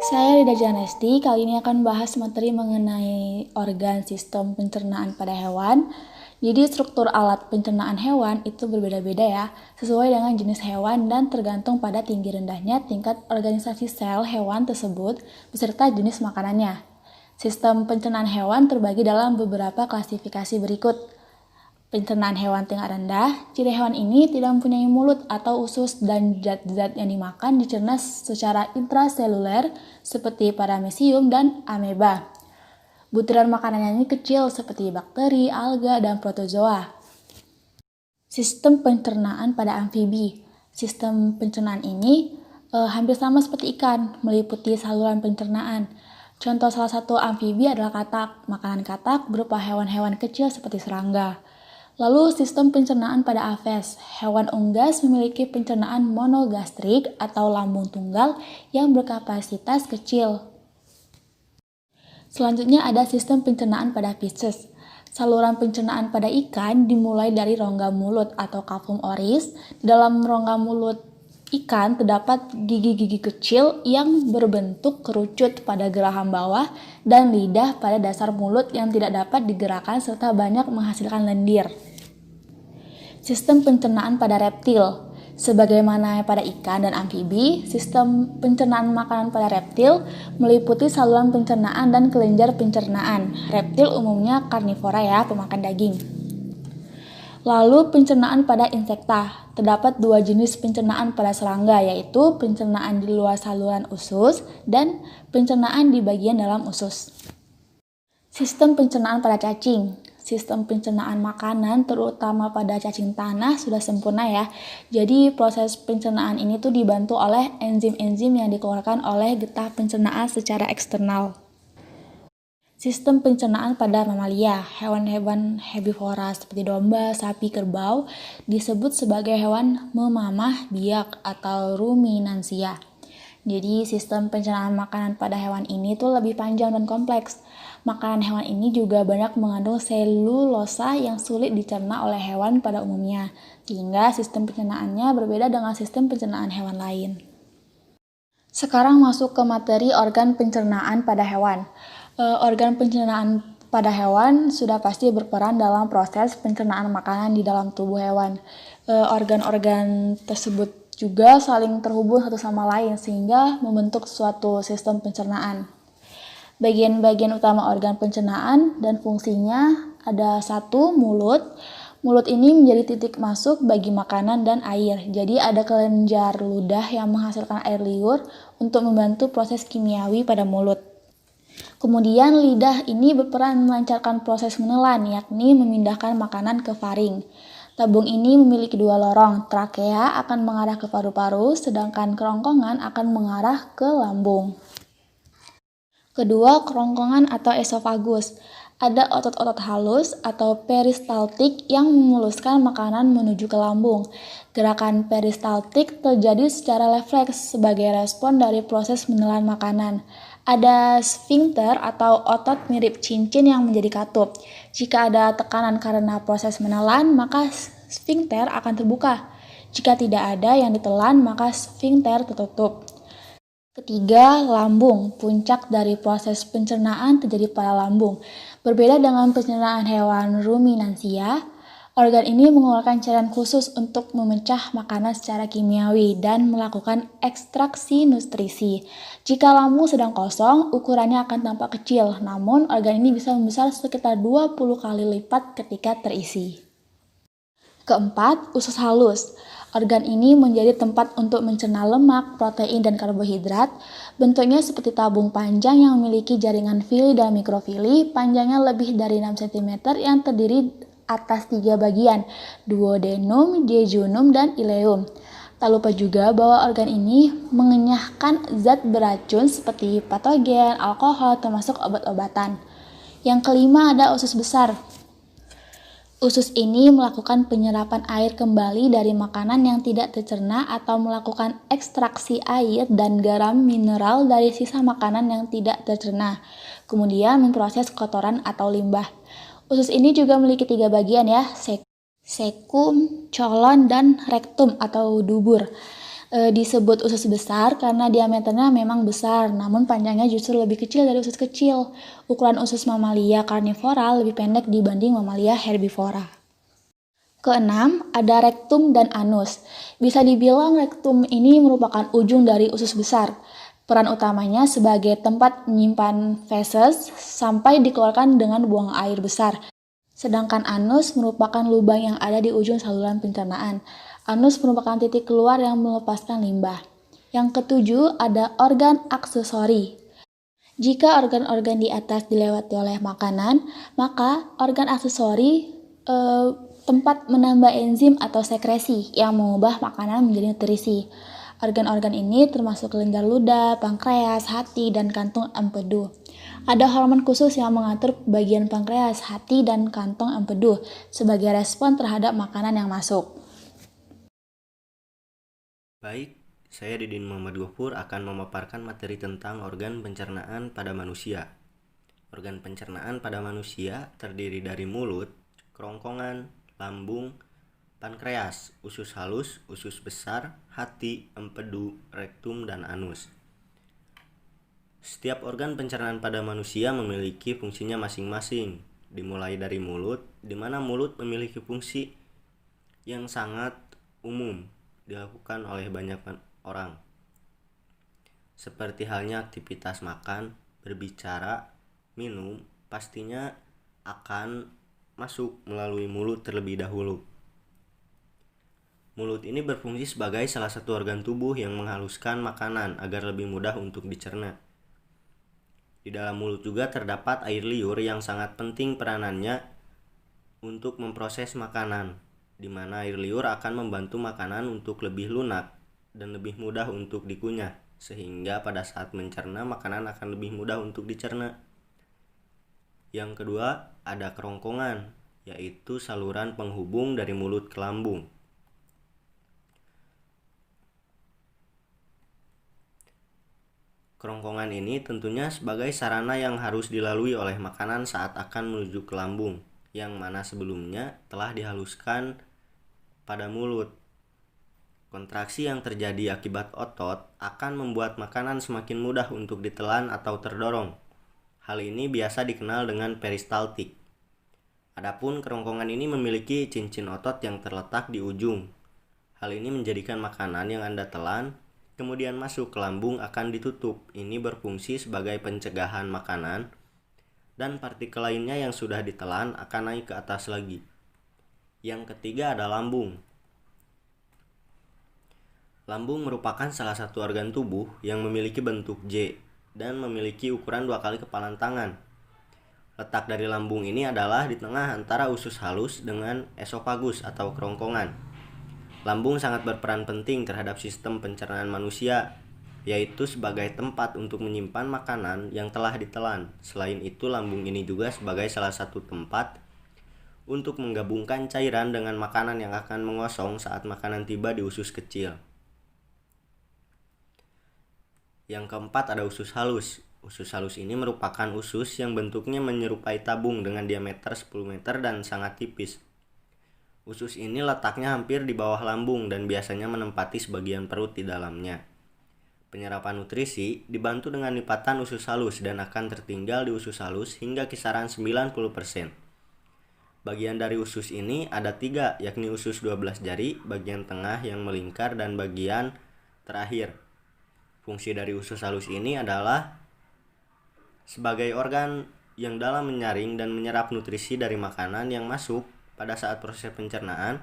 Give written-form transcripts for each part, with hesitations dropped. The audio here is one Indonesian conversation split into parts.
Saya Rida Janesti, kali ini akan bahas materi mengenai organ sistem pencernaan pada hewan. Jadi struktur alat pencernaan hewan itu berbeda-beda ya, sesuai dengan jenis hewan dan tergantung pada tinggi rendahnya tingkat organisasi sel hewan tersebut beserta jenis makanannya. Sistem pencernaan hewan terbagi dalam beberapa klasifikasi berikut. Pencernaan hewan tingkat rendah, ciri hewan ini tidak mempunyai mulut atau usus dan zat-zat yang dimakan dicerna secara intraseluler seperti paramecium dan ameba. Butiran makanannya ini kecil seperti bakteri, alga, dan protozoa. Sistem pencernaan pada amfibi. Sistem pencernaan ini hampir sama seperti ikan, meliputi saluran pencernaan. Contoh salah satu amfibi adalah katak. Makanan katak berupa hewan-hewan kecil seperti serangga. Lalu sistem pencernaan pada aves. Hewan unggas memiliki pencernaan monogastrik atau lambung tunggal yang berkapasitas kecil. Selanjutnya ada sistem pencernaan pada Pisces. Saluran pencernaan pada ikan dimulai dari rongga mulut atau cavum oris. Di dalam rongga mulut ikan terdapat gigi-gigi kecil yang berbentuk kerucut pada geraham bawah dan lidah pada dasar mulut yang tidak dapat digerakkan serta banyak menghasilkan lendir. Sistem pencernaan pada reptil. Sebagaimana pada ikan dan amfibi, sistem pencernaan makanan pada reptil meliputi saluran pencernaan dan kelenjar pencernaan. Reptil umumnya karnivora ya, pemakan daging. Lalu pencernaan pada insekta. Terdapat dua jenis pencernaan pada serangga, yaitu pencernaan di luar saluran usus dan pencernaan di bagian dalam usus. Sistem pencernaan pada cacing. Sistem pencernaan makanan terutama pada cacing tanah sudah sempurna ya. Jadi proses pencernaan ini tuh dibantu oleh enzim-enzim yang dikeluarkan oleh getah pencernaan secara eksternal. Sistem pencernaan pada mamalia. Hewan-hewan herbivora seperti domba, sapi, kerbau disebut sebagai hewan memamah biak atau ruminansia. Jadi sistem pencernaan makanan pada hewan ini tuh lebih panjang dan kompleks. Makanan hewan ini juga banyak mengandung selulosa yang sulit dicerna oleh hewan pada umumnya, sehingga sistem pencernaannya berbeda dengan sistem pencernaan hewan lain. Sekarang masuk ke materi organ pencernaan pada hewan. Organ pencernaan pada hewan sudah pasti berperan dalam proses pencernaan makanan di dalam tubuh hewan. Organ-organ tersebut juga saling terhubung satu sama lain sehingga membentuk suatu sistem pencernaan. Bagian-bagian utama organ pencernaan dan fungsinya ada satu, mulut. Mulut ini menjadi titik masuk bagi makanan dan air. Jadi ada kelenjar ludah yang menghasilkan air liur untuk membantu proses kimiawi pada mulut. Kemudian lidah ini berperan melancarkan proses menelan, yakni memindahkan makanan ke faring. Tabung ini memiliki dua lorong, trakea akan mengarah ke paru-paru, sedangkan kerongkongan akan mengarah ke lambung. Kedua, kerongkongan atau esofagus. Ada otot-otot halus atau peristaltik yang memuluskan makanan menuju ke lambung. Gerakan peristaltik terjadi secara refleks sebagai respon dari proses menelan makanan. Ada sfinkter atau otot mirip cincin yang menjadi katup. Jika ada tekanan karena proses menelan, maka sfinkter akan terbuka. Jika tidak ada yang ditelan, maka sfinkter tertutup. Ketiga, lambung. Puncak dari proses pencernaan terjadi pada lambung. Berbeda dengan pencernaan hewan ruminansia, organ ini mengeluarkan cairan khusus untuk memecah makanan secara kimiawi dan melakukan ekstraksi nutrisi. Jika lambung sedang kosong, ukurannya akan tampak kecil, namun organ ini bisa membesar sekitar 20 kali lipat ketika terisi. Keempat, usus halus. Organ ini menjadi tempat untuk mencerna lemak, protein, dan karbohidrat. Bentuknya seperti tabung panjang yang memiliki jaringan fili dan mikrofili, panjangnya lebih dari 6 cm yang terdiri atas 3 bagian, duodenum, jejunum, dan ileum. Tak lupa juga bahwa organ ini mengenyahkan zat beracun seperti patogen, alkohol, termasuk obat-obatan. Yang kelima ada usus besar. Usus ini melakukan penyerapan air kembali dari makanan yang tidak tercerna atau melakukan ekstraksi air dan garam mineral dari sisa makanan yang tidak tercerna, kemudian memproses kotoran atau limbah. Usus ini juga memiliki 3 bagian ya, sekum, colon, dan rektum atau dubur. Disebut usus besar karena diameternya memang besar, namun panjangnya justru lebih kecil dari usus kecil. Ukuran usus mamalia karnivora lebih pendek dibanding mamalia herbivora. Keenam, ada rektum dan anus. Bisa dibilang rektum ini merupakan ujung dari usus besar. Peran utamanya sebagai tempat menyimpan feses sampai dikeluarkan dengan buang air besar. Sedangkan anus merupakan lubang yang ada di ujung saluran pencernaan. Anus merupakan titik keluar yang melepaskan limbah. Yang ketujuh, ada organ aksesori. Jika organ-organ di atas dilewati oleh makanan, maka organ aksesori tempat menambah enzim atau sekresi yang mengubah makanan menjadi nutrisi. Organ-organ ini termasuk kelenjar ludah, pankreas, hati, dan kantung empedu. Ada hormon khusus yang mengatur bagian pankreas, hati, dan kantong empedu sebagai respon terhadap makanan yang masuk. Baik, saya Didin Muhammad Gofur akan memaparkan materi tentang organ pencernaan pada manusia. Organ pencernaan pada manusia terdiri dari mulut, kerongkongan, lambung, pankreas, usus halus, usus besar, hati, empedu, rektum, dan anus. Setiap organ pencernaan pada manusia memiliki fungsinya masing-masing, dimulai dari mulut, di mana mulut memiliki fungsi yang sangat umum dilakukan oleh banyak orang, seperti halnya aktivitas makan, berbicara, minum, pastinya akan masuk melalui mulut terlebih dahulu. Mulut ini berfungsi sebagai salah satu organ tubuh yang menghaluskan makanan agar lebih mudah untuk dicerna. Di dalam mulut juga terdapat air liur yang sangat penting peranannya untuk memproses makanan, di mana air liur akan membantu makanan untuk lebih lunak dan lebih mudah untuk dikunyah, sehingga pada saat mencerna makanan akan lebih mudah untuk dicerna. Yang kedua, ada kerongkongan, yaitu saluran penghubung dari mulut ke lambung. Kerongkongan ini tentunya sebagai sarana yang harus dilalui oleh makanan saat akan menuju ke lambung, yang mana sebelumnya telah dihaluskan pada mulut. Kontraksi yang terjadi akibat otot akan membuat makanan semakin mudah untuk ditelan atau terdorong. Hal ini biasa dikenal dengan peristaltik. Adapun kerongkongan ini memiliki cincin otot yang terletak di ujung. Hal ini menjadikan makanan yang Anda telan kemudian masuk ke lambung akan ditutup. Ini berfungsi sebagai pencegahan makanan dan partikel lainnya yang sudah ditelan akan naik ke atas lagi. Yang ketiga ada lambung. Lambung merupakan salah satu organ tubuh yang memiliki bentuk J dan memiliki ukuran 2 kali kepalan tangan. Letak dari lambung ini adalah di tengah antara usus halus dengan esofagus atau kerongkongan. Lambung sangat berperan penting terhadap sistem pencernaan manusia, yaitu sebagai tempat untuk menyimpan makanan yang telah ditelan. Selain itu, lambung ini juga sebagai salah satu tempat untuk menggabungkan cairan dengan makanan yang akan mengosong saat makanan tiba di usus kecil. Yang keempat ada usus halus. Usus halus ini merupakan usus yang bentuknya menyerupai tabung dengan diameter 10 meter dan sangat tipis. Usus ini letaknya hampir di bawah lambung dan biasanya menempati sebagian perut di dalamnya. Penyerapan nutrisi dibantu dengan lipatan usus halus dan akan tertinggal di usus halus hingga kisaran 90%. Bagian dari usus ini ada 3, yakni usus 12 jari, bagian tengah yang melingkar, dan bagian terakhir. Fungsi dari usus halus ini adalah sebagai organ yang dalam menyaring dan menyerap nutrisi dari makanan yang masuk pada saat proses pencernaan,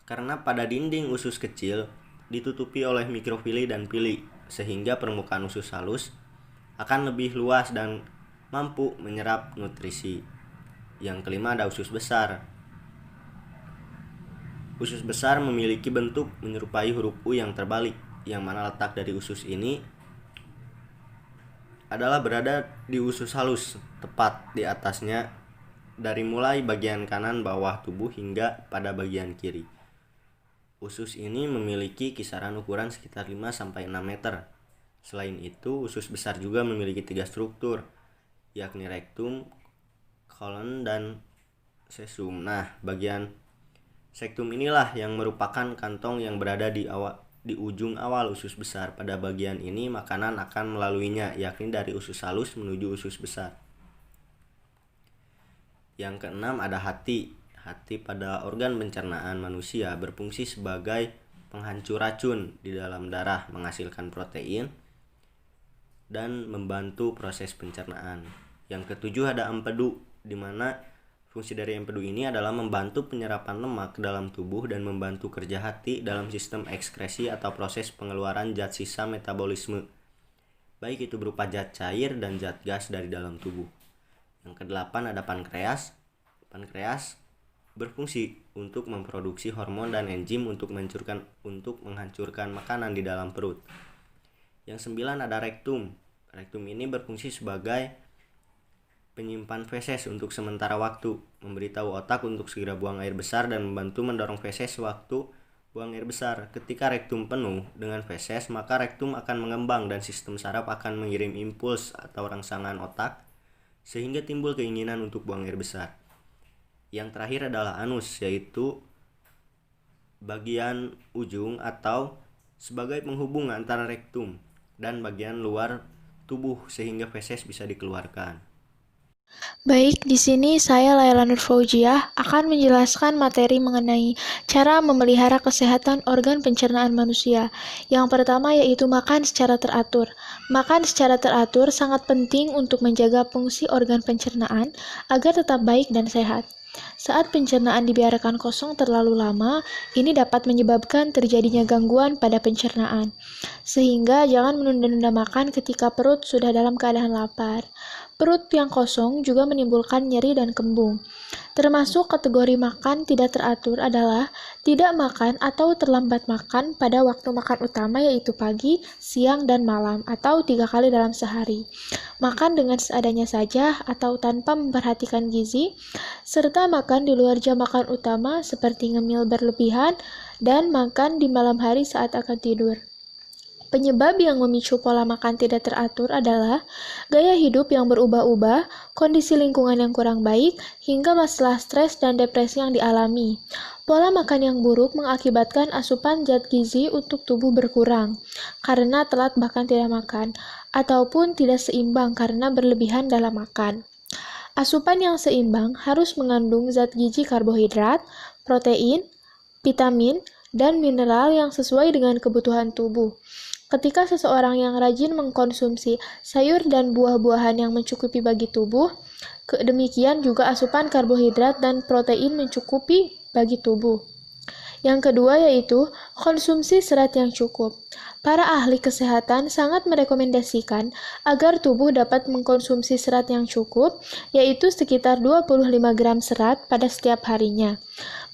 karena pada dinding usus kecil ditutupi oleh mikrofili dan pili, sehingga permukaan usus halus akan lebih luas dan mampu menyerap nutrisi. Yang kelima ada usus besar. Usus besar memiliki bentuk menyerupai huruf U yang terbalik, yang mana letak dari usus ini adalah berada di usus halus, tepat di atasnya dari mulai bagian kanan bawah tubuh hingga pada bagian kiri. Usus ini memiliki kisaran ukuran sekitar 5-6 meter. Selain itu, usus besar juga memiliki 3 struktur, yakni rektum, kolon, dan cecum. Nah, bagian Sektum inilah yang merupakan kantong yang berada di ujung awal usus besar. Pada bagian ini makanan akan melaluinya, yakni dari usus halus menuju usus besar. Yang keenam ada hati. Hati pada organ pencernaan manusia berfungsi sebagai penghancur racun di dalam darah, menghasilkan protein, dan membantu proses pencernaan. Yang ketujuh ada empedu, di mana fungsi dari empedu ini adalah membantu penyerapan lemak ke dalam tubuh dan membantu kerja hati dalam sistem ekskresi atau proses pengeluaran zat sisa metabolisme, baik itu berupa zat cair dan zat gas dari dalam tubuh. Yang kedelapan ada pankreas. Pankreas berfungsi untuk memproduksi hormon dan enzim untuk menghancurkan makanan di dalam perut. Yang sembilan ada rektum. Rektum ini berfungsi sebagai penyimpan feses untuk sementara waktu, memberitahu otak untuk segera buang air besar dan membantu mendorong feses waktu buang air besar. Ketika rektum penuh dengan feses, maka rektum akan mengembang dan sistem saraf akan mengirim impuls atau rangsangan otak sehingga timbul keinginan untuk buang air besar. Yang terakhir adalah anus, yaitu bagian ujung atau sebagai penghubung antara rektum dan bagian luar tubuh sehingga feses bisa dikeluarkan. Baik, di sini saya Laila Nur Fauziah akan menjelaskan materi mengenai cara memelihara kesehatan organ pencernaan manusia. Yang pertama yaitu makan secara teratur. Makan secara teratur sangat penting untuk menjaga fungsi organ pencernaan agar tetap baik dan sehat. Saat pencernaan dibiarkan kosong terlalu lama, ini dapat menyebabkan terjadinya gangguan pada pencernaan. Sehingga jangan menunda-nunda makan ketika perut sudah dalam keadaan lapar. Perut yang kosong juga menimbulkan nyeri dan kembung. Termasuk kategori makan tidak teratur adalah tidak makan atau terlambat makan pada waktu makan utama yaitu pagi, siang, dan malam atau 3 kali dalam sehari. Makan dengan seadanya saja atau tanpa memperhatikan gizi, serta makan di luar jam makan utama seperti ngemil berlebihan dan makan di malam hari saat akan tidur. Penyebab yang memicu pola makan tidak teratur adalah gaya hidup yang berubah-ubah, kondisi lingkungan yang kurang baik, hingga masalah stres dan depresi yang dialami. Pola makan yang buruk mengakibatkan asupan zat gizi untuk tubuh berkurang karena telat bahkan tidak makan, ataupun tidak seimbang karena berlebihan dalam makan. Asupan yang seimbang harus mengandung zat gizi karbohidrat, protein, vitamin, dan mineral yang sesuai dengan kebutuhan tubuh. Ketika seseorang yang rajin mengkonsumsi sayur dan buah-buahan yang mencukupi bagi tubuh, demikian juga asupan karbohidrat dan protein mencukupi bagi tubuh. Yang kedua yaitu konsumsi serat yang cukup. Para ahli kesehatan sangat merekomendasikan agar tubuh dapat mengkonsumsi serat yang cukup, yaitu sekitar 25 gram serat pada setiap harinya.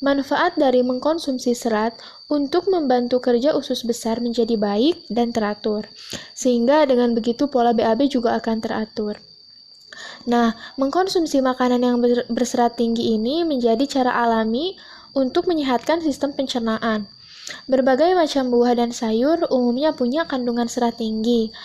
Manfaat dari mengkonsumsi serat untuk membantu kerja usus besar menjadi baik dan teratur, sehingga dengan begitu pola BAB juga akan teratur. Nah, mengkonsumsi makanan yang berserat tinggi ini menjadi cara alami untuk menyehatkan sistem pencernaan. Berbagai macam buah dan sayur umumnya punya kandungan serat tinggi.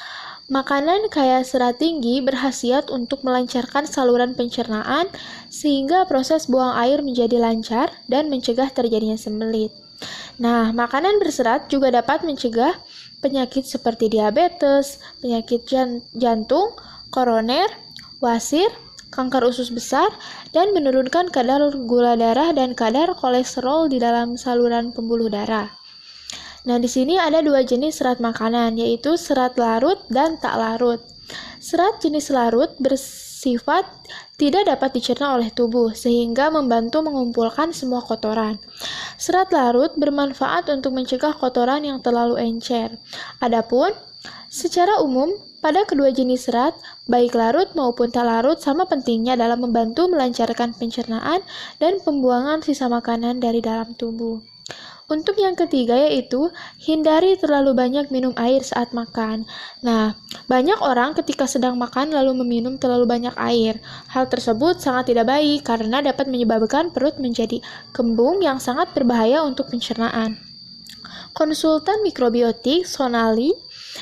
Makanan kaya serat tinggi berkhasiat untuk melancarkan saluran pencernaan sehingga proses buang air menjadi lancar dan mencegah terjadinya sembelit. Nah, makanan berserat juga dapat mencegah penyakit seperti diabetes, penyakit jantung, koroner, wasir, kanker usus besar, dan menurunkan kadar gula darah dan kadar kolesterol di dalam saluran pembuluh darah. Nah, di sini ada 2 jenis serat makanan, yaitu serat larut dan tak larut. Serat jenis larut bersifat tidak dapat dicerna oleh tubuh, sehingga membantu mengumpulkan semua kotoran. Serat larut bermanfaat untuk mencegah kotoran yang terlalu encer. Adapun, secara umum, pada kedua jenis serat, baik larut maupun tak larut sama pentingnya dalam membantu melancarkan pencernaan dan pembuangan sisa makanan dari dalam tubuh. Untuk yang ketiga yaitu, hindari terlalu banyak minum air saat makan. Nah, banyak orang ketika sedang makan lalu meminum terlalu banyak air. Hal tersebut sangat tidak baik karena dapat menyebabkan perut menjadi kembung yang sangat berbahaya untuk pencernaan. Konsultan mikrobiotik Sonali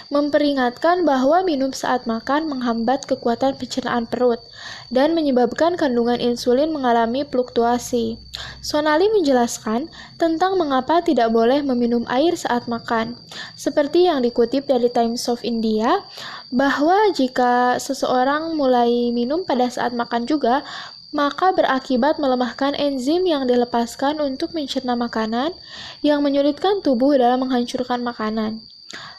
memperingatkan bahwa minum saat makan menghambat kekuatan pencernaan perut dan menyebabkan kandungan insulin mengalami fluktuasi. Sonali menjelaskan tentang mengapa tidak boleh meminum air saat makan. Seperti yang dikutip dari Times of India, bahwa jika seseorang mulai minum pada saat makan juga, maka berakibat melemahkan enzim yang dilepaskan untuk mencerna makanan yang menyulitkan tubuh dalam menghancurkan makanan.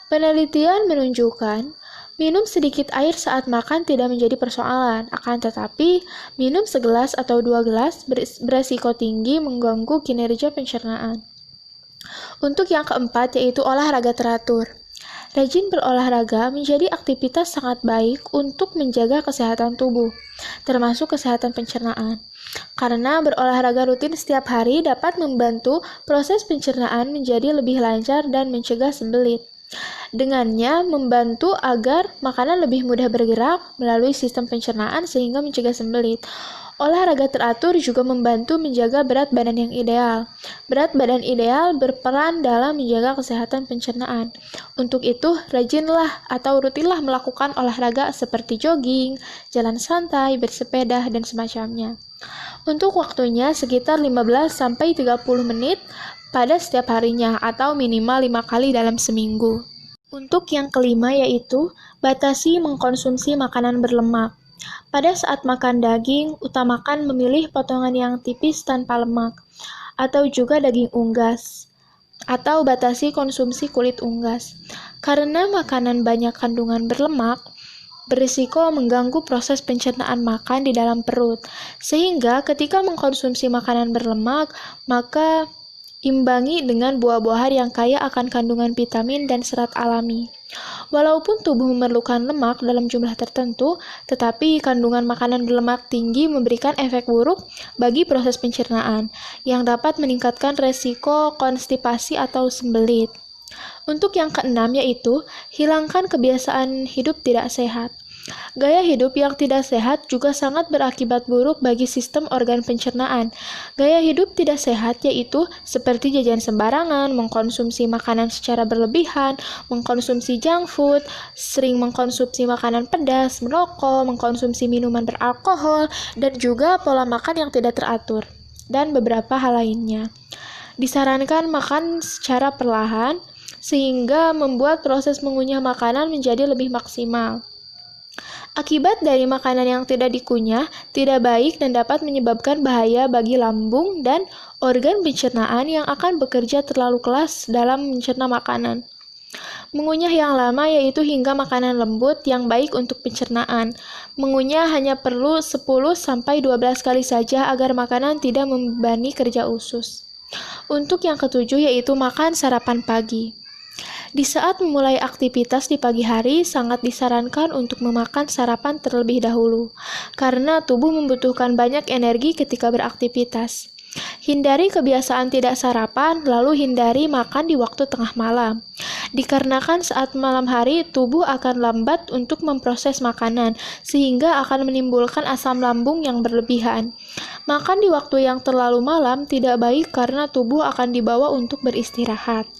Penelitian menunjukkan minum sedikit air saat makan tidak menjadi persoalan, akan tetapi minum segelas atau 2 gelas beresiko tinggi mengganggu kinerja pencernaan. Untuk yang keempat yaitu olahraga teratur. Rajin berolahraga menjadi aktivitas sangat baik untuk menjaga kesehatan tubuh, termasuk kesehatan pencernaan. Karena berolahraga rutin setiap hari dapat membantu proses pencernaan menjadi lebih lancar dan mencegah sembelit. Dengannya membantu agar makanan lebih mudah bergerak melalui sistem pencernaan sehingga mencegah sembelit. Olahraga teratur juga membantu menjaga berat badan yang ideal. Berat badan ideal berperan dalam menjaga kesehatan pencernaan. Untuk itu, rajinlah atau rutinlah melakukan olahraga seperti jogging, jalan santai, bersepeda, dan semacamnya. Untuk waktunya sekitar 15-30 menit pada setiap harinya atau minimal 5 kali dalam seminggu. Untuk yang kelima yaitu batasi mengkonsumsi makanan berlemak. Pada saat makan daging, utamakan memilih potongan yang tipis tanpa lemak, atau juga daging unggas, atau batasi konsumsi kulit unggas. Karena makanan banyak kandungan berlemak, berisiko mengganggu proses pencernaan makan di dalam perut, sehingga ketika mengkonsumsi makanan berlemak, maka imbangi dengan buah-buahan yang kaya akan kandungan vitamin dan serat alami. Walaupun tubuh memerlukan lemak dalam jumlah tertentu, tetapi kandungan makanan berlemak tinggi memberikan efek buruk bagi proses pencernaan, yang dapat meningkatkan resiko konstipasi atau sembelit. Untuk yang keenam yaitu, hilangkan kebiasaan hidup tidak sehat. Gaya hidup yang tidak sehat juga sangat berakibat buruk bagi sistem organ pencernaan. Gaya hidup tidak sehat yaitu seperti jajan sembarangan, mengkonsumsi makanan secara berlebihan, mengkonsumsi junk food, sering mengkonsumsi makanan pedas, merokok, mengkonsumsi minuman beralkohol, dan juga pola makan yang tidak teratur, dan beberapa hal lainnya. Disarankan makan secara perlahan, sehingga membuat proses mengunyah makanan menjadi lebih maksimal. Akibat dari makanan yang tidak dikunyah tidak baik dan dapat menyebabkan bahaya bagi lambung dan organ pencernaan yang akan bekerja terlalu keras dalam mencerna makanan. Mengunyah yang lama yaitu hingga makanan lembut yang baik untuk pencernaan. Mengunyah hanya perlu 10-12 kali saja agar makanan tidak membebani kerja usus. Untuk yang ketujuh yaitu makan sarapan pagi. Di saat memulai aktivitas di pagi hari, sangat disarankan untuk memakan sarapan terlebih dahulu, karena tubuh membutuhkan banyak energi ketika beraktivitas. Hindari kebiasaan tidak sarapan, lalu hindari makan di waktu tengah malam. Dikarenakan saat malam hari, tubuh akan lambat untuk memproses makanan, sehingga akan menimbulkan asam lambung yang berlebihan. Makan di waktu yang terlalu malam tidak baik karena tubuh akan dibawa untuk beristirahat.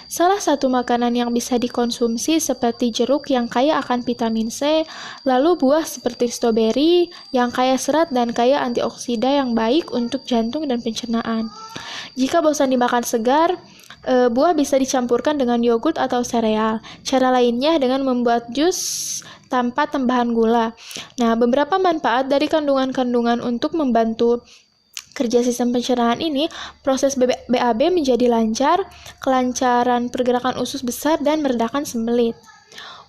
Salah satu makanan yang bisa dikonsumsi seperti jeruk yang kaya akan vitamin C, lalu buah seperti stroberi yang kaya serat dan kaya antioksida yang baik untuk jantung dan pencernaan. Jika bosan dimakan segar, buah bisa dicampurkan dengan yogurt atau sereal. Cara lainnya dengan membuat jus tanpa tambahan gula. Nah, beberapa manfaat dari kandungan-kandungan untuk membantu kerja sistem pencernaan ini, proses BAB menjadi lancar, kelancaran pergerakan usus besar, dan meredakan sembelit.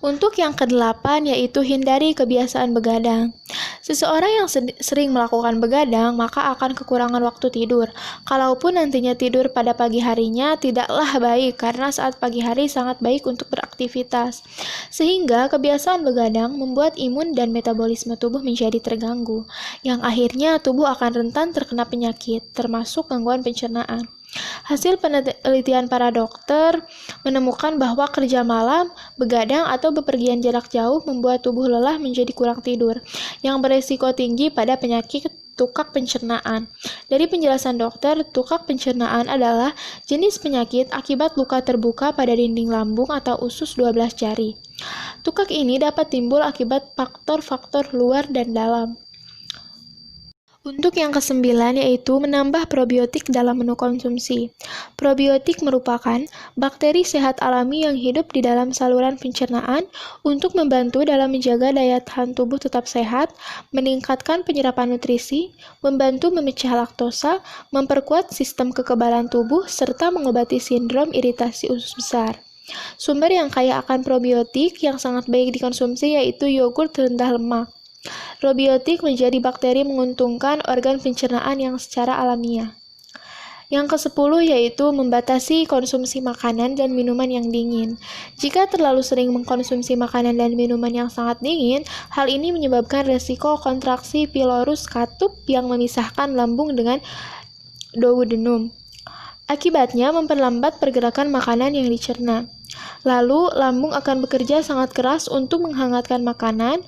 Untuk yang kedelapan yaitu hindari kebiasaan begadang. Seseorang yang sering melakukan begadang maka akan kekurangan waktu tidur. Kalaupun nantinya tidur pada pagi harinya tidaklah baik karena saat pagi hari sangat baik untuk beraktivitas. Sehingga kebiasaan begadang membuat imun dan metabolisme tubuh menjadi terganggu, yang akhirnya tubuh akan rentan terkena penyakit, termasuk gangguan pencernaan. Hasil penelitian para dokter menemukan bahwa kerja malam, begadang, atau bepergian jarak jauh membuat tubuh lelah menjadi kurang tidur, yang beresiko tinggi pada penyakit tukak pencernaan. Dari penjelasan dokter, tukak pencernaan adalah jenis penyakit akibat luka terbuka pada dinding lambung atau usus 12 jari. Tukak ini dapat timbul akibat faktor-faktor luar dan dalam. Untuk yang kesembilan yaitu menambah probiotik dalam menu konsumsi. Probiotik merupakan bakteri sehat alami yang hidup di dalam saluran pencernaan untuk membantu dalam menjaga daya tahan tubuh tetap sehat, meningkatkan penyerapan nutrisi, membantu memecah laktosa, memperkuat sistem kekebalan tubuh, serta mengobati sindrom iritasi usus besar. Sumber yang kaya akan probiotik yang sangat baik dikonsumsi yaitu yogurt rendah lemak. Probiotik menjadi bakteri menguntungkan organ pencernaan yang secara alamiah. Yang ke-10 yaitu membatasi konsumsi makanan dan minuman yang dingin. Jika terlalu sering mengkonsumsi makanan dan minuman yang sangat dingin, hal ini menyebabkan resiko kontraksi pylorus katup yang memisahkan lambung dengan duodenum. Akibatnya memperlambat pergerakan makanan yang dicerna. Lalu, lambung akan bekerja sangat keras untuk menghangatkan makanan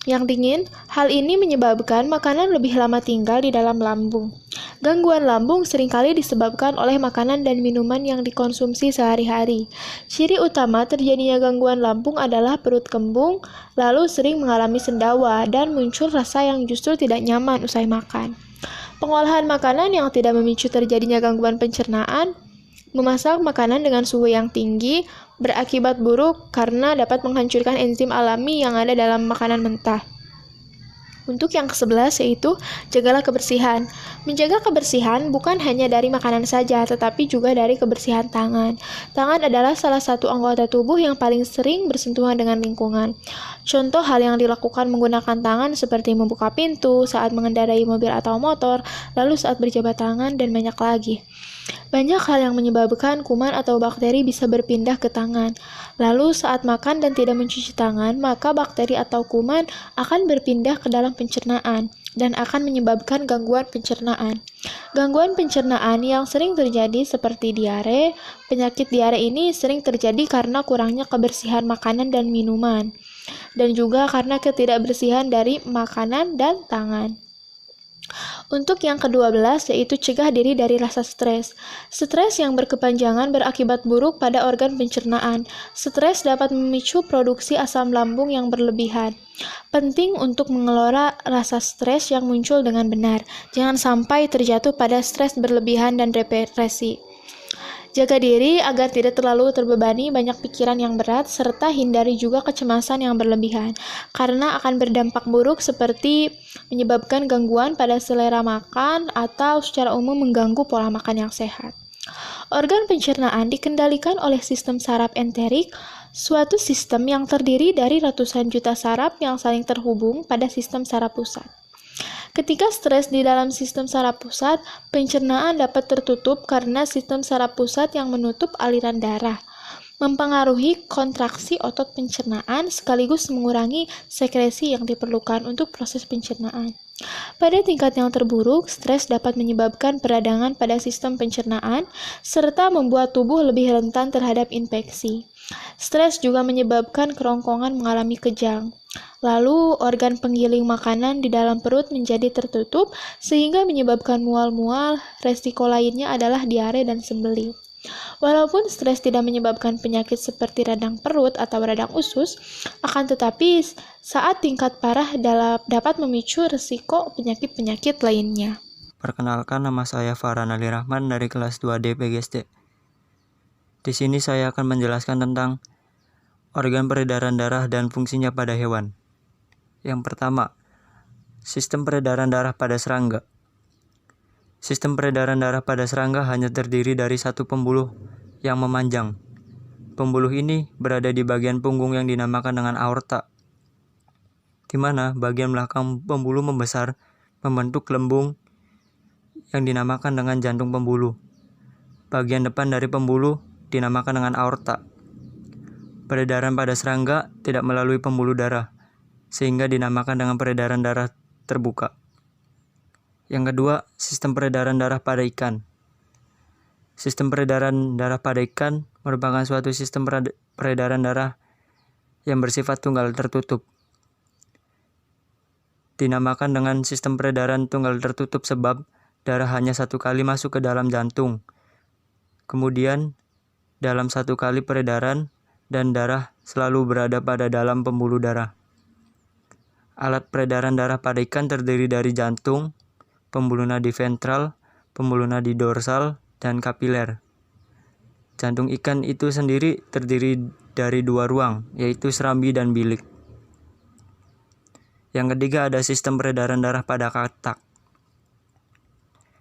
yang dingin. Hal ini menyebabkan makanan lebih lama tinggal di dalam lambung. Gangguan lambung seringkali disebabkan oleh makanan dan minuman yang dikonsumsi sehari-hari. Ciri utama terjadinya gangguan lambung adalah perut kembung, lalu sering mengalami sendawa, dan muncul rasa yang justru tidak nyaman usai makan. Pengolahan makanan yang tidak memicu terjadinya gangguan pencernaan. Memasak makanan dengan suhu yang tinggi berakibat buruk karena dapat menghancurkan enzim alami yang ada dalam makanan mentah. Untuk yang ke-11 yaitu jagalah kebersihan. Menjaga kebersihan bukan hanya dari makanan saja, tetapi juga dari kebersihan tangan. Tangan adalah salah satu anggota tubuh yang paling sering bersentuhan dengan lingkungan. Contoh hal yang dilakukan menggunakan tangan seperti membuka pintu, saat mengendarai mobil atau motor, lalu saat berjabat tangan, dan banyak lagi. Banyak hal yang menyebabkan kuman atau bakteri bisa berpindah ke tangan. Lalu saat makan dan tidak mencuci tangan, maka bakteri atau kuman akan berpindah ke dalam pencernaan dan akan menyebabkan gangguan pencernaan. Gangguan pencernaan yang sering terjadi seperti diare. Penyakit diare ini sering terjadi karena kurangnya kebersihan makanan dan minuman, dan juga karena ketidakbersihan dari makanan dan tangan. Untuk yang ke-12 yaitu cegah diri dari rasa stres. Stres yang berkepanjangan berakibat buruk pada organ pencernaan. Stres dapat memicu produksi asam lambung yang berlebihan. Penting untuk mengelola rasa stres yang muncul dengan benar. Jangan sampai terjatuh pada stres berlebihan dan depresi. Jaga diri agar tidak terlalu terbebani banyak pikiran yang berat, serta hindari juga kecemasan yang berlebihan, karena akan berdampak buruk seperti menyebabkan gangguan pada selera makan atau secara umum mengganggu pola makan yang sehat. Organ pencernaan dikendalikan oleh sistem saraf enterik, suatu sistem yang terdiri dari ratusan juta saraf yang saling terhubung pada sistem saraf pusat. Ketika stres di dalam sistem saraf pusat, pencernaan dapat tertutup karena sistem saraf pusat yang menutup aliran darah, mempengaruhi kontraksi otot pencernaan sekaligus mengurangi sekresi yang diperlukan untuk proses pencernaan. Pada tingkat yang terburuk, stres dapat menyebabkan peradangan pada sistem pencernaan serta membuat tubuh lebih rentan terhadap infeksi. Stres juga menyebabkan kerongkongan mengalami kejang. Lalu, organ penggiling makanan di dalam perut menjadi tertutup sehingga menyebabkan mual-mual. Resiko lainnya adalah diare dan sembelit. Walaupun stres tidak menyebabkan penyakit seperti radang perut atau radang usus, akan tetapi saat tingkat parah dapat memicu risiko penyakit-penyakit lainnya. Perkenalkan, nama saya Farhan Ali Rahman dari kelas 2D PGSD. Di sini saya akan menjelaskan tentang organ peredaran darah dan fungsinya pada hewan. Yang pertama, sistem peredaran darah pada serangga. Sistem peredaran darah pada serangga hanya terdiri dari satu pembuluh yang memanjang. Pembuluh ini berada di bagian punggung yang dinamakan dengan aorta, di mana bagian belakang pembuluh membesar membentuk gelembung yang dinamakan dengan jantung pembuluh. Bagian depan dari pembuluh dinamakan dengan aorta. Peredaran pada serangga tidak melalui pembuluh darah, sehingga dinamakan dengan peredaran darah terbuka. Yang kedua, sistem peredaran darah pada ikan. Sistem peredaran darah pada ikan merupakan suatu sistem peredaran darah yang bersifat tunggal tertutup. Dinamakan dengan sistem peredaran tunggal tertutup sebab darah hanya satu kali masuk ke dalam jantung. Kemudian, dalam satu kali peredaran, dan darah selalu berada pada dalam pembuluh darah. Alat peredaran darah pada ikan terdiri dari jantung, pembuluh nadi ventral, pembuluh nadi dorsal, dan kapiler. Jantung ikan itu sendiri terdiri dari 2 ruang, yaitu serambi dan bilik. Yang ketiga ada sistem peredaran darah pada katak.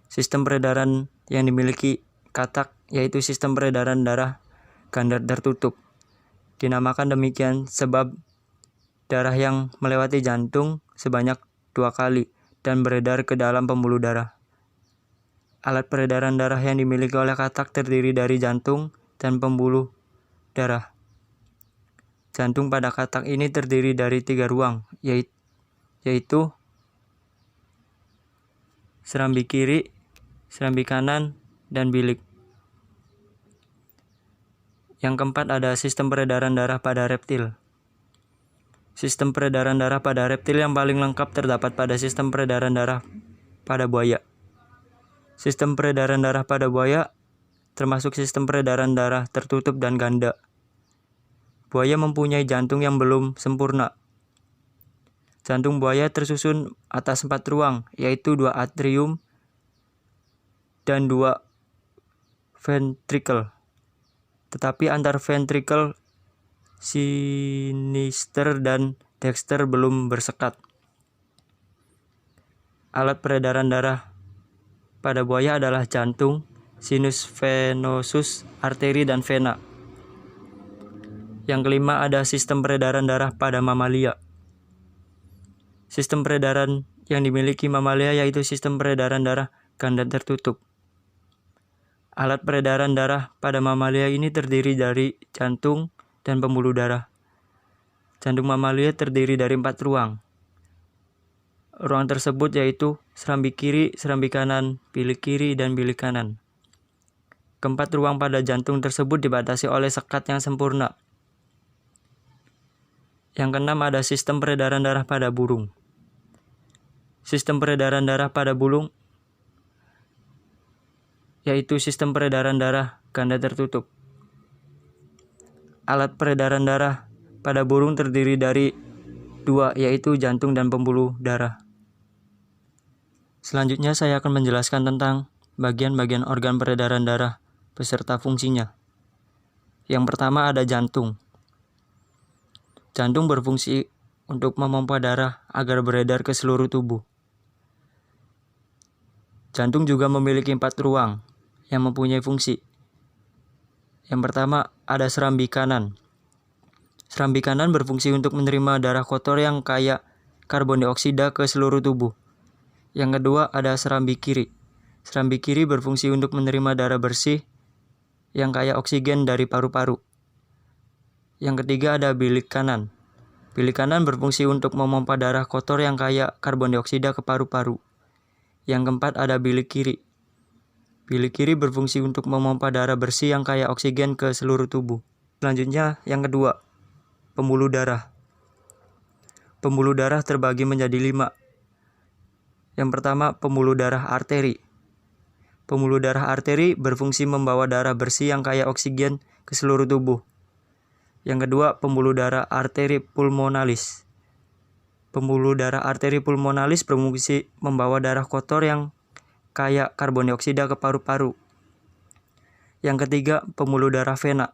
Sistem peredaran yang dimiliki katak yaitu sistem peredaran darah ganda tertutup. Dinamakan demikian sebab darah yang melewati jantung sebanyak 2 kali dan beredar ke dalam pembuluh darah. Alat peredaran darah yang dimiliki oleh katak terdiri dari jantung dan pembuluh darah. Jantung pada katak ini terdiri dari 3 ruang, yaitu serambi kiri, serambi kanan, dan bilik. Yang keempat ada sistem peredaran darah pada reptil. Sistem peredaran darah pada reptil yang paling lengkap terdapat pada sistem peredaran darah pada buaya. Sistem peredaran darah pada buaya termasuk sistem peredaran darah tertutup dan ganda. Buaya mempunyai jantung yang belum sempurna. Jantung buaya tersusun atas 4 ruang, yaitu 2 atrium dan 2 ventricle. Tetapi antar ventricle sinister dan dexter belum bersekat. Alat peredaran darah pada buaya adalah jantung, sinus venosus, arteri, dan vena. Yang kelima ada sistem peredaran darah pada mamalia. Sistem peredaran yang dimiliki mamalia yaitu sistem peredaran darah ganda tertutup. Alat peredaran darah pada mamalia ini terdiri dari jantung dan pembuluh darah. Jantung mamalia terdiri dari 4 ruang. Ruang tersebut yaitu serambi kiri, serambi kanan, bilik kiri, dan bilik kanan. Keempat ruang pada jantung tersebut dibatasi oleh sekat yang sempurna. Yang keenam ada sistem peredaran darah pada burung. Sistem peredaran darah pada burung yaitu sistem peredaran darah ganda tertutup. Alat peredaran darah pada burung terdiri dari 2, yaitu jantung dan pembuluh darah. Selanjutnya saya akan menjelaskan tentang bagian-bagian organ peredaran darah beserta fungsinya. Yang pertama ada jantung. Jantung berfungsi untuk memompa darah agar beredar ke seluruh tubuh. Jantung juga memiliki 4 ruang yang mempunyai fungsi. Yang pertama ada serambi kanan. Serambi kanan berfungsi untuk menerima darah kotor yang kaya karbon dioksida ke seluruh tubuh. Yang kedua ada serambi kiri. Serambi kiri berfungsi untuk menerima darah bersih yang kaya oksigen dari paru-paru. Yang ketiga ada bilik kanan. Bilik kanan berfungsi untuk memompa darah kotor yang kaya karbon dioksida ke paru-paru. Yang keempat ada bilik kiri. Bilik kiri berfungsi untuk memompa darah bersih yang kaya oksigen ke seluruh tubuh. Selanjutnya yang kedua, pembuluh darah. Pembuluh darah terbagi menjadi 5. Yang pertama, pembuluh darah arteri. Pembuluh darah arteri berfungsi membawa darah bersih yang kaya oksigen ke seluruh tubuh. Yang kedua, pembuluh darah arteri pulmonalis. Pembuluh darah arteri pulmonalis berfungsi membawa darah kotor yang kaya karbon dioksida ke paru-paru. Yang ketiga, pembuluh darah vena.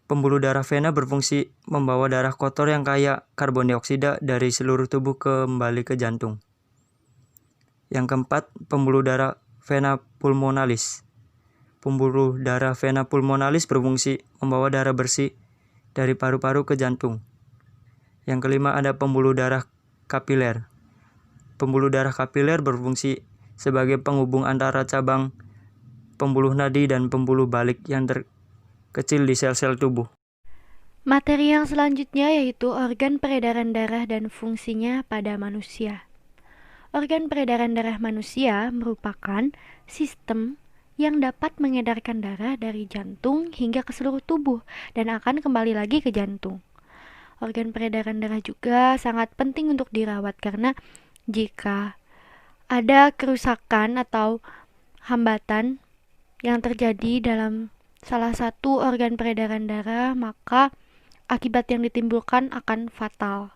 Pembuluh darah vena berfungsi membawa darah kotor yang kaya karbon dioksida dari seluruh tubuh kembali ke jantung. Yang keempat, pembuluh darah vena pulmonalis. Pembuluh darah vena pulmonalis berfungsi membawa darah bersih dari paru-paru ke jantung. Yang kelima ada pembuluh darah kapiler. Pembuluh darah kapiler berfungsi sebagai penghubung antara cabang pembuluh nadi dan pembuluh balik yang terkecil di sel-sel tubuh. Materi yang selanjutnya yaitu organ peredaran darah dan fungsinya pada manusia. Organ peredaran darah manusia merupakan sistem yang dapat mengedarkan darah dari jantung hingga ke seluruh tubuh dan akan kembali lagi ke jantung. Organ peredaran darah juga sangat penting untuk dirawat karena jika ada kerusakan atau hambatan yang terjadi dalam salah satu organ peredaran darah, maka akibat yang ditimbulkan akan fatal.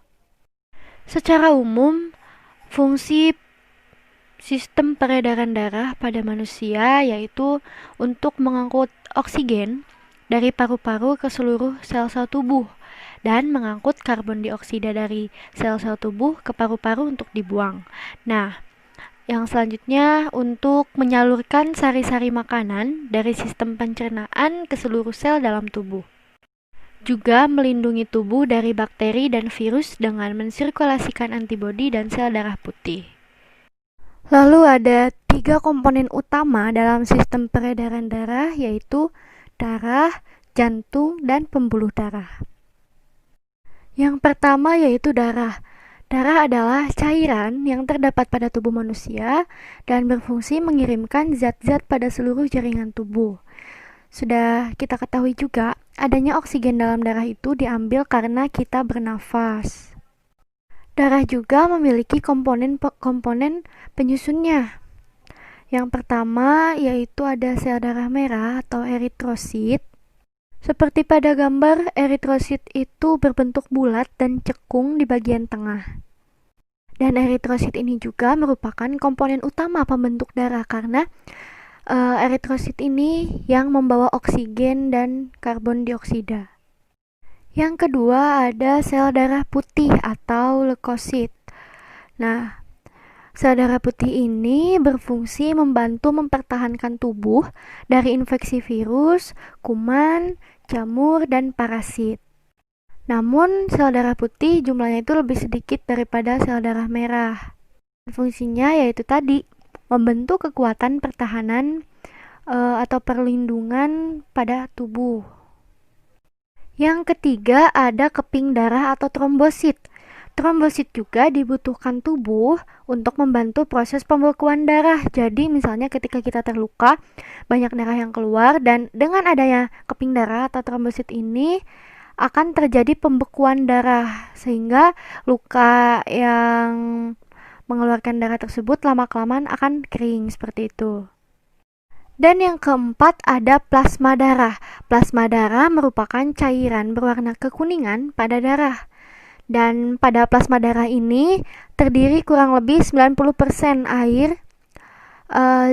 Secara umum, fungsi sistem peredaran darah pada manusia yaitu untuk mengangkut oksigen dari paru-paru ke seluruh sel-sel tubuh dan mengangkut karbon dioksida dari sel-sel tubuh ke paru-paru untuk dibuang. Nah, yang selanjutnya untuk menyalurkan sari-sari makanan dari sistem pencernaan ke seluruh sel dalam tubuh. Juga melindungi tubuh dari bakteri dan virus dengan mensirkulasikan antibodi dan sel darah putih. Lalu ada 3 komponen utama dalam sistem peredaran darah, yaitu darah, jantung, dan pembuluh darah. Yang pertama yaitu darah. Darah adalah cairan yang terdapat pada tubuh manusia dan berfungsi mengirimkan zat-zat pada seluruh jaringan tubuh. Sudah kita ketahui juga, adanya oksigen dalam darah itu diambil karena kita bernafas. Darah juga memiliki komponen penyusunnya. Yang pertama yaitu ada sel darah merah atau eritrosit. Seperti pada gambar, eritrosit itu berbentuk bulat dan cekung di bagian tengah. Dan eritrosit ini juga merupakan komponen utama pembentuk darah karena eritrosit ini yang membawa oksigen dan karbon dioksida. Yang kedua ada sel darah putih atau leukosit. Nah, sel darah putih ini berfungsi membantu mempertahankan tubuh dari infeksi virus, kuman, jamur, dan parasit. Namun, sel darah putih jumlahnya itu lebih sedikit daripada sel darah merah. Fungsinya yaitu tadi, membentuk kekuatan pertahanan atau perlindungan pada tubuh. Yang ketiga ada keping darah atau trombosit. Trombosit juga dibutuhkan tubuh untuk membantu proses pembekuan darah. Jadi misalnya ketika kita terluka, banyak darah yang keluar dan dengan adanya keping darah atau trombosit ini akan terjadi pembekuan darah sehingga luka yang mengeluarkan darah tersebut lama-kelamaan akan kering seperti itu. Dan yang keempat ada plasma darah. Plasma darah merupakan cairan berwarna kekuningan pada darah. Dan pada plasma darah ini terdiri kurang lebih 90% air,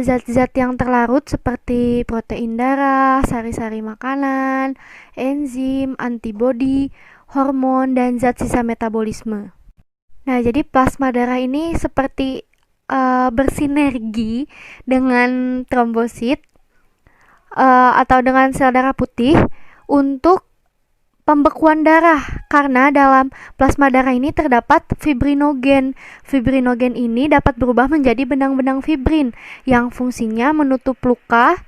zat-zat yang terlarut seperti protein darah, sari-sari makanan, enzim, antibodi, hormon, dan zat sisa metabolisme. Nah, jadi plasma darah ini seperti bersinergi dengan trombosit atau dengan sel darah putih untuk pembekuan darah karena dalam plasma darah ini terdapat fibrinogen. Fibrinogen ini dapat berubah menjadi benang-benang fibrin yang fungsinya menutup luka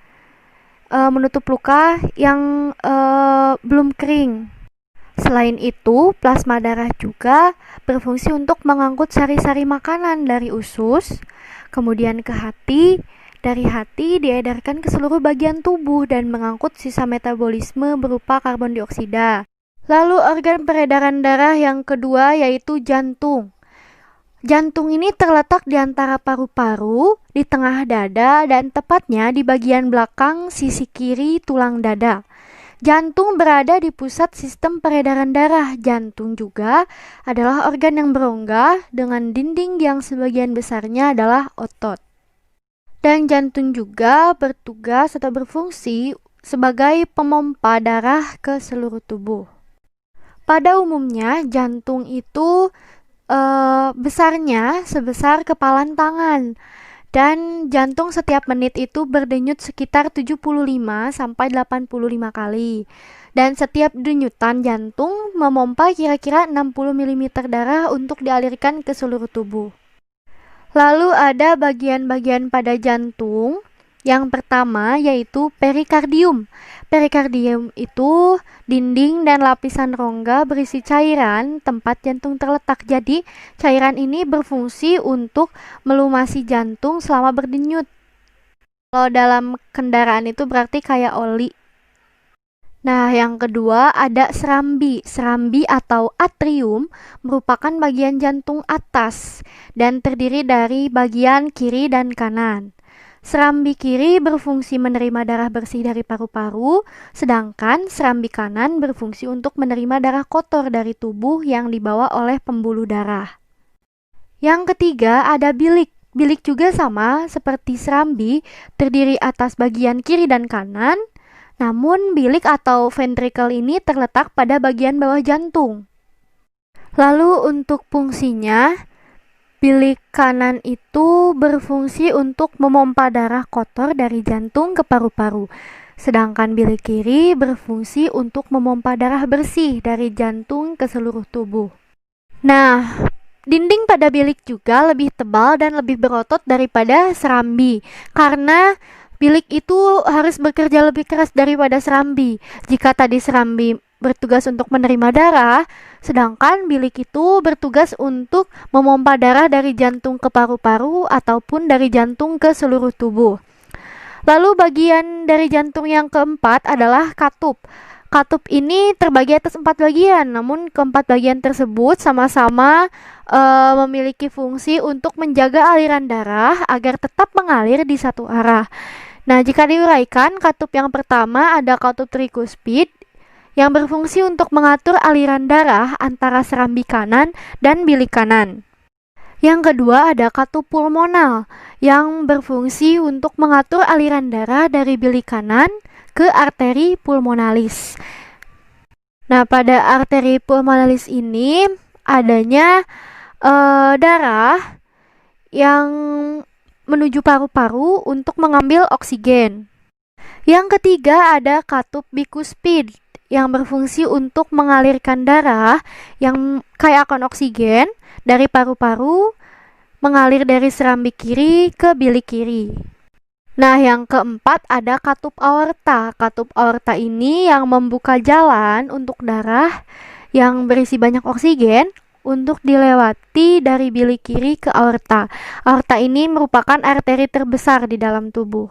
yang belum kering. Selain itu, plasma darah juga berfungsi untuk mengangkut sari-sari makanan dari usus, kemudian ke hati, dari hati diedarkan ke seluruh bagian tubuh dan mengangkut sisa metabolisme berupa karbon dioksida. Lalu organ peredaran darah yang kedua yaitu jantung. Jantung ini terletak di antara paru-paru, di tengah dada, dan tepatnya di bagian belakang sisi kiri tulang dada. Jantung berada di pusat sistem peredaran darah. Jantung juga adalah organ yang berongga dengan dinding yang sebagian besarnya adalah otot. Dan jantung juga bertugas atau berfungsi sebagai pemompa darah ke seluruh tubuh. Pada umumnya, jantung itu besarnya sebesar kepalan tangan. Dan jantung setiap menit itu berdenyut sekitar 75 sampai 85 kali. Dan setiap denyutan jantung memompa kira-kira 60 mm darah untuk dialirkan ke seluruh tubuh. Lalu ada bagian-bagian pada jantung. Yang pertama yaitu perikardium. Perikardium itu dinding dan lapisan rongga berisi cairan tempat jantung terletak. Jadi, cairan ini berfungsi untuk melumasi jantung selama berdenyut. Kalau dalam kendaraan itu berarti kayak oli. Nah, yang kedua ada serambi. Serambi atau atrium merupakan bagian jantung atas dan terdiri dari bagian kiri dan kanan. Serambi kiri berfungsi menerima darah bersih dari paru-paru, sedangkan serambi kanan berfungsi untuk menerima darah kotor dari tubuh yang dibawa oleh pembuluh darah. Yang ketiga ada bilik. Bilik juga sama seperti serambi, terdiri atas bagian kiri dan kanan, namun bilik atau ventricle ini terletak pada bagian bawah jantung. Lalu untuk fungsinya, bilik kanan itu berfungsi untuk memompa darah kotor dari jantung ke paru-paru, sedangkan bilik kiri berfungsi untuk memompa darah bersih dari jantung ke seluruh tubuh. Nah, dinding pada bilik juga lebih tebal dan lebih berotot daripada serambi, karena bilik itu harus bekerja lebih keras daripada serambi. Jika tadi serambi bertugas untuk menerima darah, sedangkan bilik itu bertugas untuk memompa darah dari jantung ke paru-paru ataupun dari jantung ke seluruh tubuh. Lalu bagian dari jantung yang keempat adalah katup. Katup ini terbagi atas 4 bagian, namun keempat bagian tersebut sama-sama memiliki fungsi untuk menjaga aliran darah agar tetap mengalir di satu arah. Nah, jika diuraikan, katup yang pertama ada katup trikuspid yang berfungsi untuk mengatur aliran darah antara serambi kanan dan bilik kanan. Yang kedua ada katup pulmonal yang berfungsi untuk mengatur aliran darah dari bilik kanan ke arteri pulmonalis. Nah, pada arteri pulmonalis ini adanya darah yang menuju paru-paru untuk mengambil oksigen. Yang ketiga ada katup bikuspid yang berfungsi untuk mengalirkan darah yang kaya akan oksigen dari paru-paru mengalir dari serambi kiri ke bilik kiri. Nah, yang keempat ada katup aorta. Katup aorta ini yang membuka jalan untuk darah yang berisi banyak oksigen untuk dilewati dari bilik kiri ke aorta. Aorta ini merupakan arteri terbesar di dalam tubuh.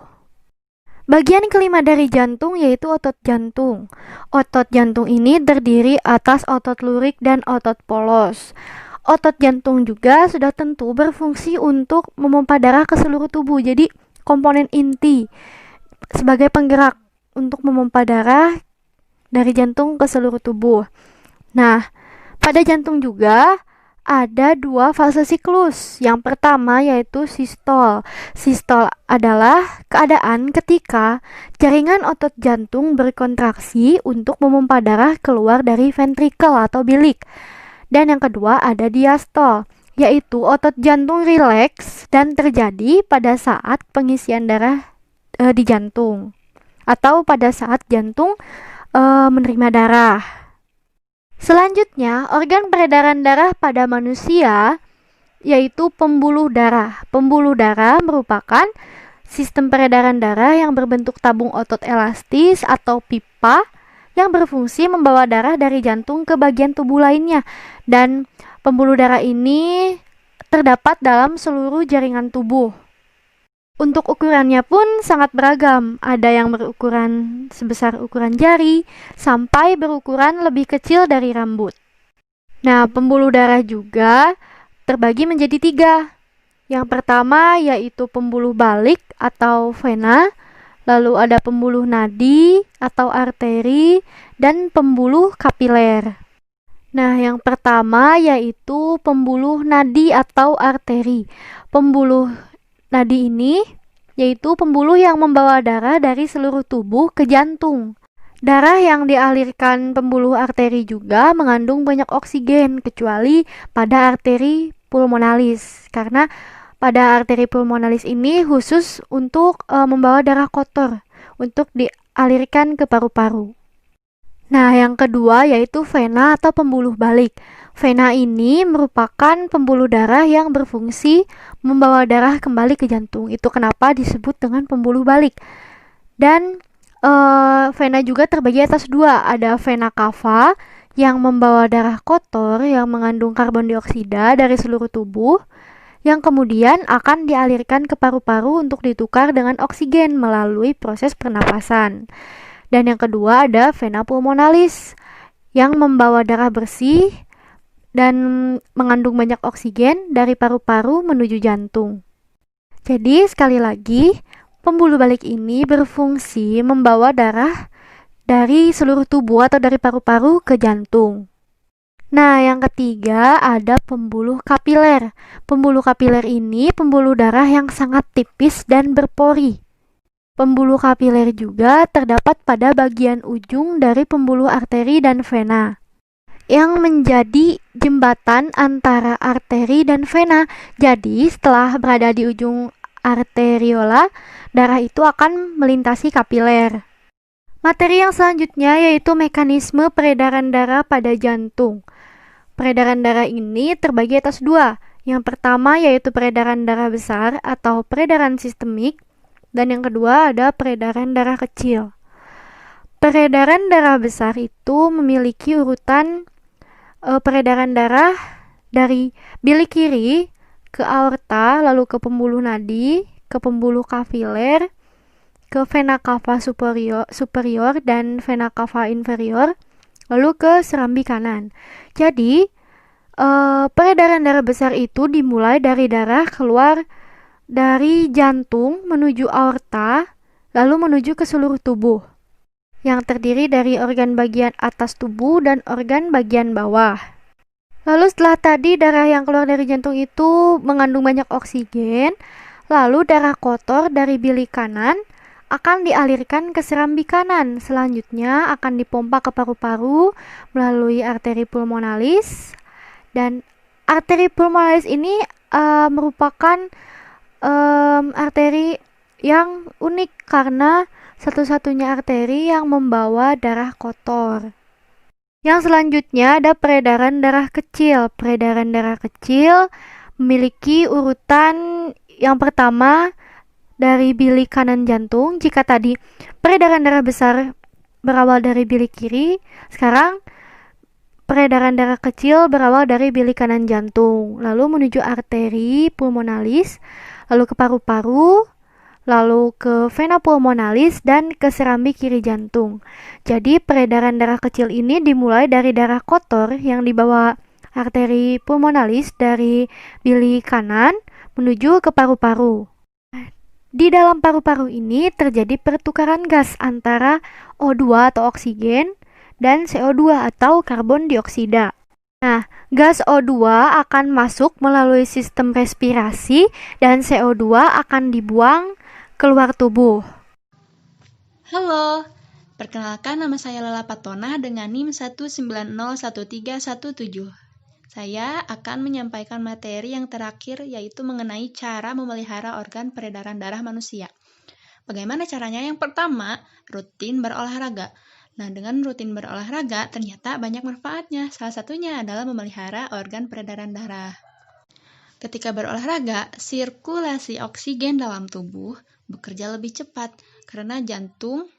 Bagian kelima dari jantung yaitu otot jantung. Otot jantung ini terdiri atas otot lurik dan otot polos. Otot jantung juga sudah tentu berfungsi untuk memompa darah ke seluruh tubuh. Jadi komponen inti sebagai penggerak untuk memompa darah dari jantung ke seluruh tubuh. Nah, pada jantung juga ada 2 fase siklus. Yang pertama yaitu sistol. Sistol adalah keadaan ketika jaringan otot jantung berkontraksi untuk memompa darah keluar dari ventrikel atau bilik. Dan yang kedua ada diastol, yaitu otot jantung rileks dan terjadi pada saat pengisian darah di jantung atau pada saat jantung menerima darah. Selanjutnya, organ peredaran darah pada manusia yaitu pembuluh darah. Pembuluh darah merupakan sistem peredaran darah yang berbentuk tabung otot elastis atau pipa yang berfungsi membawa darah dari jantung ke bagian tubuh lainnya. Dan pembuluh darah ini terdapat dalam seluruh jaringan tubuh. Untuk ukurannya pun sangat beragam. Ada yang berukuran sebesar ukuran jari sampai berukuran lebih kecil dari rambut. Nah, pembuluh darah juga terbagi menjadi 3. Yang pertama yaitu pembuluh balik atau vena, lalu ada pembuluh nadi atau arteri, dan pembuluh kapiler. Nah, yang pertama yaitu pembuluh nadi atau arteri. Pembuluh nadi ini yaitu pembuluh yang membawa darah dari seluruh tubuh ke jantung. Darah yang dialirkan pembuluh arteri juga mengandung banyak oksigen, kecuali pada arteri pulmonalis, karena pada arteri pulmonalis ini khusus untuk membawa darah kotor untuk dialirkan ke paru-paru. Nah, yang kedua yaitu vena atau pembuluh balik. Vena ini merupakan pembuluh darah yang berfungsi membawa darah kembali ke jantung. Itu kenapa disebut dengan pembuluh balik. Dan vena juga terbagi atas 2. Ada vena cava yang membawa darah kotor yang mengandung karbon dioksida dari seluruh tubuh, yang kemudian akan dialirkan ke paru-paru untuk ditukar dengan oksigen melalui proses pernapasan. Dan yang kedua ada vena pulmonalis yang membawa darah bersih dan mengandung banyak oksigen dari paru-paru menuju jantung. Jadi sekali lagi, Pembuluh balik ini berfungsi membawa darah dari seluruh tubuh atau dari paru-paru ke jantung. Nah, yang ketiga ada pembuluh kapiler. Pembuluh kapiler ini pembuluh darah yang sangat tipis dan berpori. Pembuluh kapiler juga terdapat pada bagian ujung dari pembuluh arteri dan vena, yang menjadi jembatan antara arteri dan vena. Jadi, setelah berada di ujung arteriola, darah itu akan melintasi kapiler. Materi yang selanjutnya yaitu mekanisme peredaran darah pada jantung. Peredaran darah ini terbagi atas dua. Yang pertama yaitu peredaran darah besar atau peredaran sistemik, dan yang kedua ada peredaran darah kecil. Peredaran darah besar itu memiliki urutan peredaran darah dari bilik kiri ke aorta, lalu ke pembuluh nadi, ke pembuluh kapiler, ke vena cava superior dan vena cava inferior, lalu ke serambi kanan. Jadi, peredaran darah besar itu dimulai dari darah keluar dari jantung menuju aorta, lalu menuju ke seluruh tubuh, yang terdiri dari organ bagian atas tubuh dan organ bagian bawah. Lalu setelah tadi darah yang keluar dari jantung itu mengandung banyak oksigen, lalu darah kotor dari bilik kanan akan dialirkan ke serambi kanan. Selanjutnya akan dipompa ke paru-paru melalui arteri pulmonalis. Dan arteri pulmonalis ini merupakan arteri yang unik karena satu-satunya arteri yang membawa darah kotor. Yang selanjutnya ada peredaran darah kecil. Peredaran darah kecil memiliki urutan yang pertama dari bilik kanan jantung. Jika tadi peredaran darah besar berawal dari bilik kiri, sekarang peredaran darah kecil berawal dari bilik kanan jantung, lalu menuju arteri pulmonalis, lalu ke paru-paru, lalu ke vena pulmonalis, dan ke serambi kiri jantung. Jadi peredaran darah kecil ini dimulai dari darah kotor yang dibawa arteri pulmonalis dari bilik kanan menuju ke paru-paru. Di dalam paru-paru ini terjadi pertukaran gas antara O2 atau oksigen dan CO2 atau karbon dioksida. Nah, gas O2 akan masuk melalui sistem respirasi dan CO2 akan dibuang keluar tubuh. Halo, perkenalkan nama saya Lala Patona dengan NIM 1901317. Saya akan menyampaikan materi yang terakhir yaitu mengenai cara memelihara organ peredaran darah manusia. Bagaimana caranya? Yang pertama, rutin berolahraga. Nah, dengan rutin berolahraga ternyata banyak manfaatnya. Salah satunya adalah memelihara organ peredaran darah. Ketika berolahraga, sirkulasi oksigen dalam tubuh bekerja lebih cepat karena jantung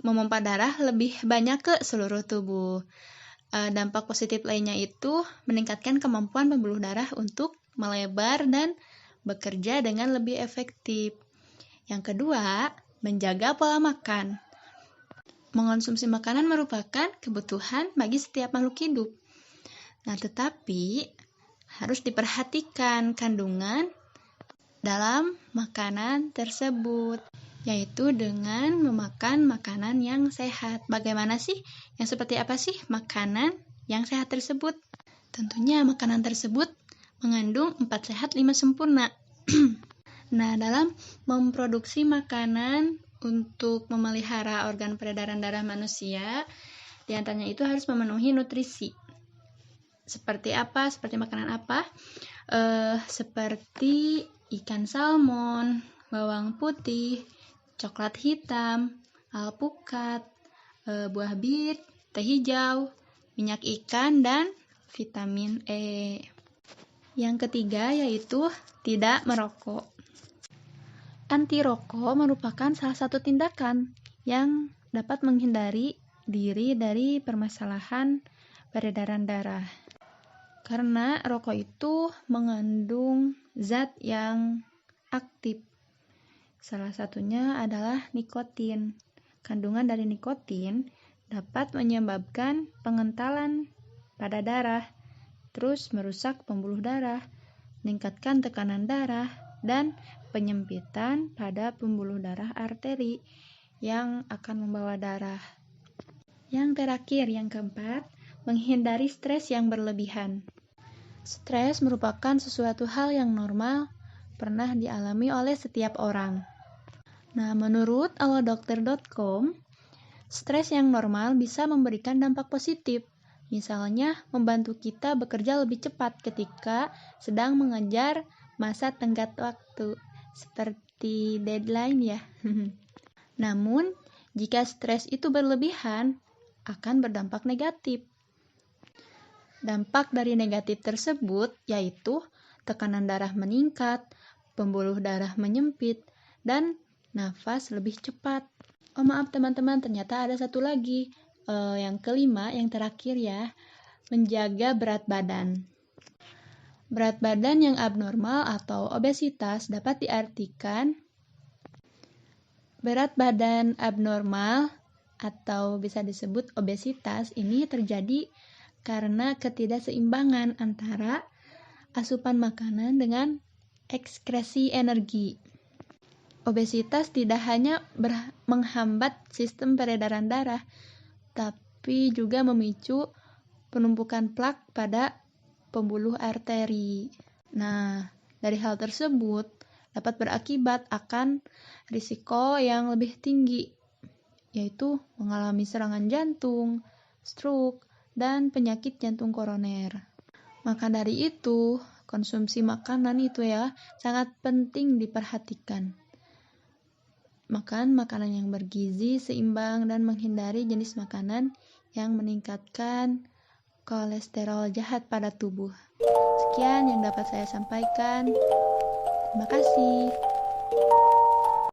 memompa darah lebih banyak ke seluruh tubuh. Dampak positif lainnya itu meningkatkan kemampuan pembuluh darah untuk melebar dan bekerja dengan lebih efektif. Yang kedua, menjaga pola makan. Mengonsumsi makanan merupakan kebutuhan bagi setiap makhluk hidup. Nah, tetapi harus diperhatikan kandungan dalam makanan tersebut, yaitu dengan memakan makanan yang sehat. Bagaimana sih? Yang seperti apa sih makanan yang sehat tersebut? Tentunya makanan tersebut mengandung 4 sehat 5 sempurna. Nah, dalam memproduksi makanan untuk memelihara organ peredaran darah manusia, diantaranya itu harus memenuhi nutrisi. Seperti apa? Seperti makanan apa? Seperti ikan salmon, bawang putih, coklat hitam, alpukat, buah bit, teh hijau, minyak ikan, dan vitamin E. Yang ketiga yaitu tidak merokok. Anti rokok merupakan salah satu tindakan yang dapat menghindari diri dari permasalahan peredaran darah. Karena rokok itu mengandung zat yang aktif. Salah satunya adalah nikotin. Kandungan dari nikotin dapat menyebabkan pengentalan pada darah, terus merusak pembuluh darah, meningkatkan tekanan darah, dan penyempitan pada pembuluh darah arteri yang akan membawa darah. Yang terakhir, yang keempat, menghindari stres yang berlebihan. Stres merupakan sesuatu hal yang normal, pernah dialami oleh setiap orang. Nah, menurut alodokter.com, stres yang normal bisa memberikan dampak positif. Misalnya, membantu kita bekerja lebih cepat ketika sedang mengejar masa tenggat waktu, seperti deadline ya. Namun, jika stres itu berlebihan, akan berdampak negatif. Dampak dari negatif tersebut yaitu tekanan darah meningkat, pembuluh darah menyempit, dan nafas lebih cepat. Oh maaf teman-teman, ternyata ada satu lagi. Yang kelima, yang terakhir ya, menjaga berat badan. Berat badan yang abnormal atau obesitas dapat diartikan berat badan abnormal atau bisa disebut obesitas ini terjadi karena ketidakseimbangan antara asupan makanan dengan ekskresi energi. Obesitas tidak hanya menghambat sistem peredaran darah, tapi juga memicu penumpukan plak pada pembuluh arteri. Nah, dari hal tersebut dapat berakibat akan risiko yang lebih tinggi, yaitu mengalami serangan jantung, stroke, dan penyakit jantung koroner. Maka dari itu, konsumsi makanan itu ya sangat penting diperhatikan. Makan makanan yang bergizi, seimbang, dan menghindari jenis makanan yang meningkatkan kolesterol jahat pada tubuh. Sekian yang dapat saya sampaikan. Terima kasih.